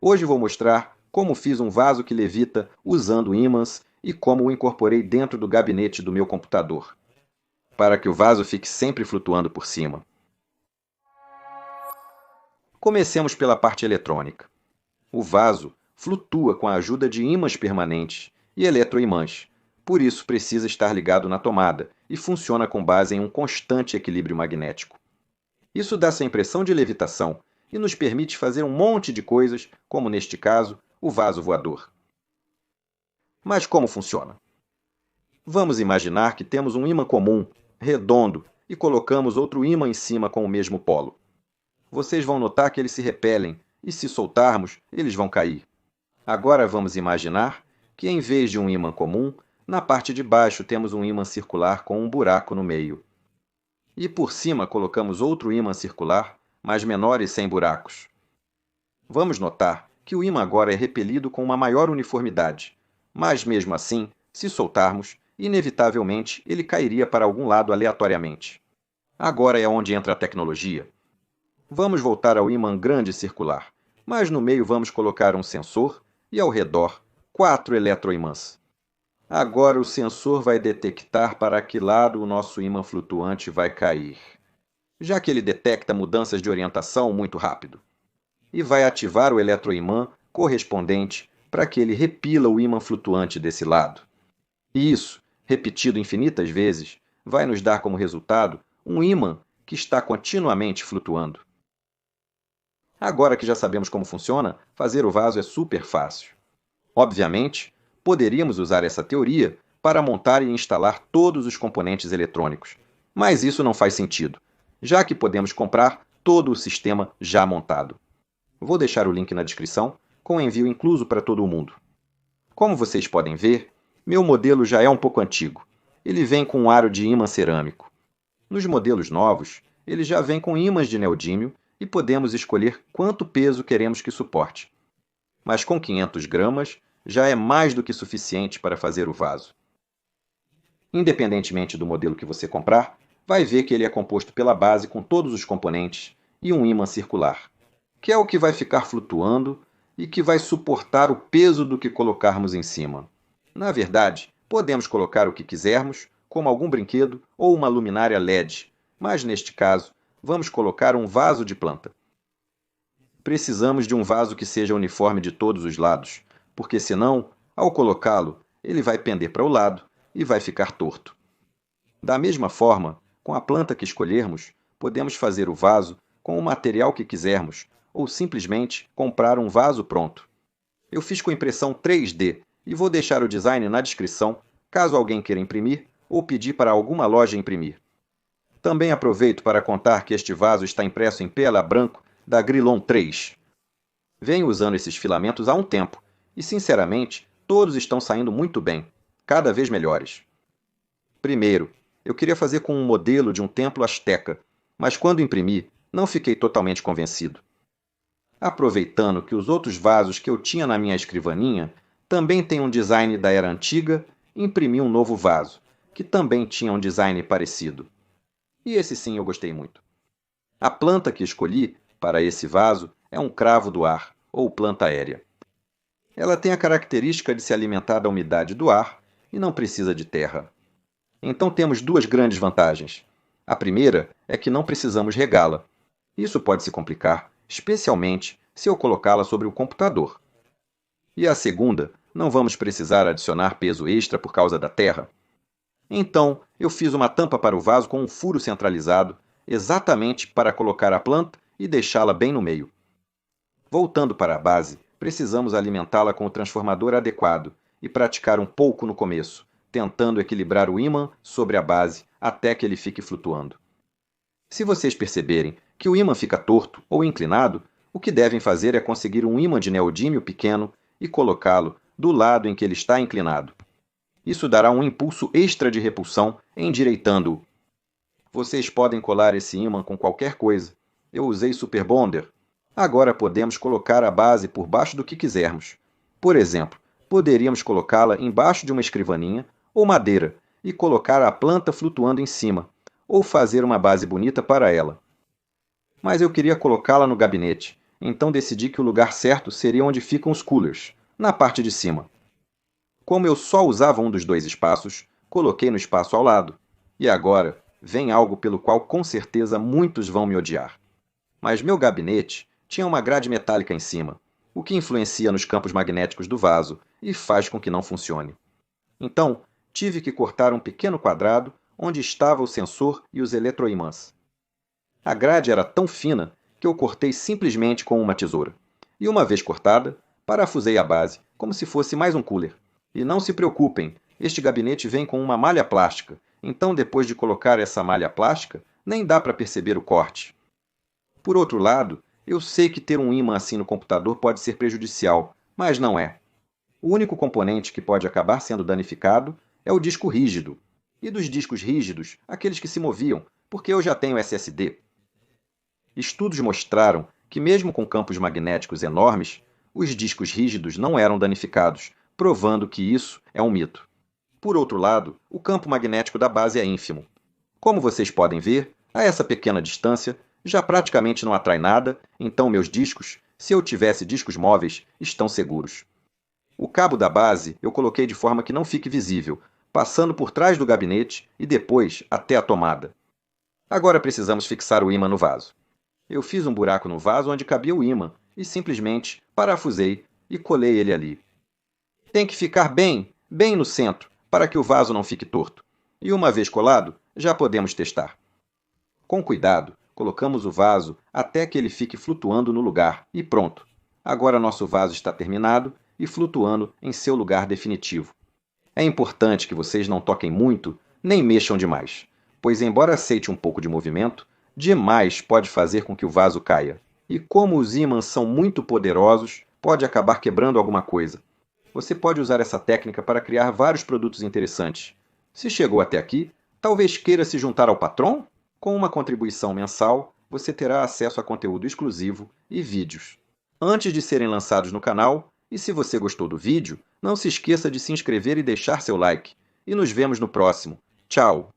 Hoje vou mostrar como fiz um vaso que levita usando ímãs e como o incorporei dentro do gabinete do meu computador, para que o vaso fique sempre flutuando por cima. Comecemos pela parte eletrônica. O vaso flutua com a ajuda de ímãs permanentes e eletroimãs, por isso precisa estar ligado na tomada e funciona com base em um constante equilíbrio magnético. Isso dá essa impressão de levitação e nos permite fazer um monte de coisas, como neste caso, o vaso voador. Mas como funciona? Vamos imaginar que temos um ímã comum, redondo, e colocamos outro ímã em cima com o mesmo polo. Vocês vão notar que eles se repelem, e se soltarmos, eles vão cair. Agora vamos imaginar que, em vez de um ímã comum, na parte de baixo temos um ímã circular com um buraco no meio. E por cima colocamos outro ímã circular, mas menor e sem buracos. Vamos notar que o ímã agora é repelido com uma maior uniformidade, mas mesmo assim, se soltarmos, inevitavelmente ele cairia para algum lado aleatoriamente. Agora é onde entra a tecnologia. Vamos voltar ao ímã grande circular, mas no meio vamos colocar um sensor e ao redor 4 eletroimãs. Agora o sensor vai detectar para que lado o nosso ímã flutuante vai cair, já que ele detecta mudanças de orientação muito rápido. E vai ativar o eletroimã correspondente para que ele repila o ímã flutuante desse lado. E isso, repetido infinitas vezes, vai nos dar como resultado um ímã que está continuamente flutuando. Agora que já sabemos como funciona, fazer o vaso é super fácil. Obviamente, poderíamos usar essa teoria para montar e instalar todos os componentes eletrônicos, mas isso não faz sentido, já que podemos comprar todo o sistema já montado. Vou deixar o link na descrição, com envio incluso para todo mundo. Como vocês podem ver, meu modelo já é um pouco antigo. Ele vem com um aro de ímã cerâmico. Nos modelos novos, ele já vem com ímãs de neodímio e podemos escolher quanto peso queremos que suporte. Mas com 500 gramas, já é mais do que suficiente para fazer o vaso. Independentemente do modelo que você comprar, vai ver que ele é composto pela base com todos os componentes e um ímã circular, que é o que vai ficar flutuando e que vai suportar o peso do que colocarmos em cima. Na verdade, podemos colocar o que quisermos, como algum brinquedo ou uma luminária LED, mas neste caso, vamos colocar um vaso de planta. Precisamos de um vaso que seja uniforme de todos os lados, porque senão, ao colocá-lo, ele vai pender para o lado e vai ficar torto. Da mesma forma, com a planta que escolhermos, podemos fazer o vaso com o material que quisermos, ou simplesmente comprar um vaso pronto. Eu fiz com impressão 3D e vou deixar o design na descrição, caso alguém queira imprimir ou pedir para alguma loja imprimir. Também aproveito para contar que este vaso está impresso em PLA branco da Grillon 3. Venho usando esses filamentos há um tempo e, sinceramente, todos estão saindo muito bem, cada vez melhores. Primeiro, eu queria fazer com um modelo de um templo asteca, mas quando imprimi, não fiquei totalmente convencido. Aproveitando que os outros vasos que eu tinha na minha escrivaninha também têm um design da era antiga, imprimi um novo vaso, que também tinha um design parecido. E esse sim eu gostei muito. A planta que escolhi para esse vaso é um cravo do ar, ou planta aérea. Ela tem a característica de se alimentar da umidade do ar e não precisa de terra. Então temos duas grandes vantagens. A primeira é que não precisamos regá-la. Isso pode se complicar, especialmente se eu colocá-la sobre o computador. E a segunda, não vamos precisar adicionar peso extra por causa da terra. Então, eu fiz uma tampa para o vaso com um furo centralizado, exatamente para colocar a planta e deixá-la bem no meio. Voltando para a base, precisamos alimentá-la com o transformador adequado e praticar um pouco no começo, tentando equilibrar o ímã sobre a base até que ele fique flutuando. Se vocês perceberem que o ímã fica torto ou inclinado, o que devem fazer é conseguir um ímã de neodímio pequeno e colocá-lo do lado em que ele está inclinado. Isso dará um impulso extra de repulsão, endireitando-o. Vocês podem colar esse ímã com qualquer coisa. Eu usei Super Bonder. Agora podemos colocar a base por baixo do que quisermos. Por exemplo, poderíamos colocá-la embaixo de uma escrivaninha ou madeira e colocar a planta flutuando em cima, ou fazer uma base bonita para ela. Mas eu queria colocá-la no gabinete, então decidi que o lugar certo seria onde ficam os coolers, na parte de cima. Como eu só usava um dos dois espaços, coloquei no espaço ao lado. E agora vem algo pelo qual com certeza muitos vão me odiar. Mas meu gabinete tinha uma grade metálica em cima, o que influencia nos campos magnéticos do vaso e faz com que não funcione. Então, tive que cortar um pequeno quadrado onde estava o sensor e os eletroimãs. A grade era tão fina que eu cortei simplesmente com uma tesoura. E uma vez cortada, parafusei a base, como se fosse mais um cooler. E não se preocupem, este gabinete vem com uma malha plástica, então depois de colocar essa malha plástica, nem dá para perceber o corte. Por outro lado, eu sei que ter um ímã assim no computador pode ser prejudicial, mas não é. O único componente que pode acabar sendo danificado é o disco rígido. E dos discos rígidos, aqueles que se moviam, porque eu já tenho SSD. Estudos mostraram que, mesmo com campos magnéticos enormes, os discos rígidos não eram danificados, provando que isso é um mito. Por outro lado, o campo magnético da base é ínfimo. Como vocês podem ver, a essa pequena distância, já praticamente não atrai nada, então meus discos, se eu tivesse discos móveis, estão seguros. O cabo da base eu coloquei de forma que não fique visível, passando por trás do gabinete e depois até a tomada. Agora precisamos fixar o ímã no vaso. Eu fiz um buraco no vaso onde cabia o ímã e simplesmente parafusei e colei ele ali. Tem que ficar bem no centro, para que o vaso não fique torto. E uma vez colado, já podemos testar. Com cuidado, colocamos o vaso até que ele fique flutuando no lugar e pronto. Agora nosso vaso está terminado e flutuando em seu lugar definitivo. É importante que vocês não toquem muito nem mexam demais, pois embora aceite um pouco de movimento, demais pode fazer com que o vaso caia. E como os ímãs são muito poderosos, pode acabar quebrando alguma coisa. Você pode usar essa técnica para criar vários produtos interessantes. Se chegou até aqui, talvez queira se juntar ao Patreon? Com uma contribuição mensal, você terá acesso a conteúdo exclusivo e vídeos antes de serem lançados no canal. E se você gostou do vídeo, não se esqueça de se inscrever e deixar seu like. E nos vemos no próximo. Tchau!